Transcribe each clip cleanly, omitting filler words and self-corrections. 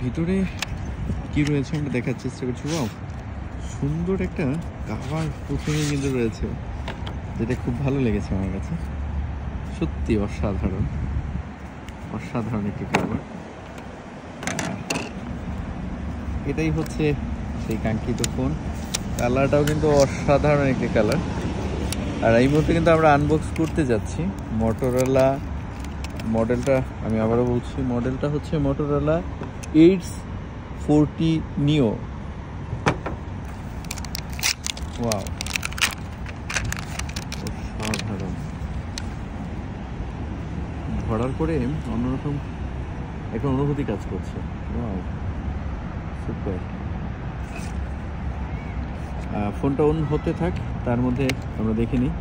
ভিতরে কি রয়েছে আমরা দেখার চেষ্টা করছি। ওয়াও, সুন্দর একটা কাভার প্রথমে কিন্তু রয়েছে, যেটা খুব ভালো লেগেছে আমার কাছে। সত্যি অসাধারণ অসাধারণ একটি কাভার। এটাই হচ্ছে সেই কাঙ্ক্ষিত ফোন। কালারটাও কিন্তু অসাধারণ একটি কালার। আর এই মুহূর্তে কিন্তু আমরা আনবক্স করতে যাচ্ছি মোটরোলা মডেলটা। আমি আবারও বলছি, মডেলটা হচ্ছে মোটরোলা এইডস 40 নিও। ওয়াও, অসাধারণ। ধরার পরে অন্যরকম একটা অনুভূতি কাজ করছে। Wow, super. ফোনটা অন হতে থাক, তার মধ্যে আমরা দেখে নিই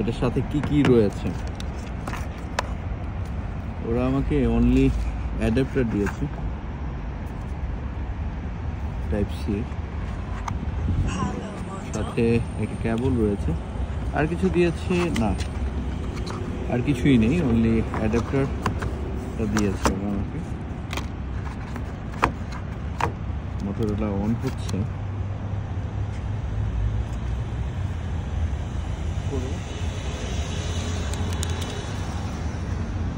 এটার সাথে কি কি রয়েছে। ওরা আমাকে অনলি অ্যাডাপ্টার দিয়েছে টাইপ সি, সাথে একটা কেবল রয়েছে। আর কিছু দিয়েছে না, আর কিছুই নেই, অনলি অ্যাডাপ্টারটা দিয়েছে ওরা আমাকে। মোটরোলা অন হচ্ছে।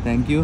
Thank you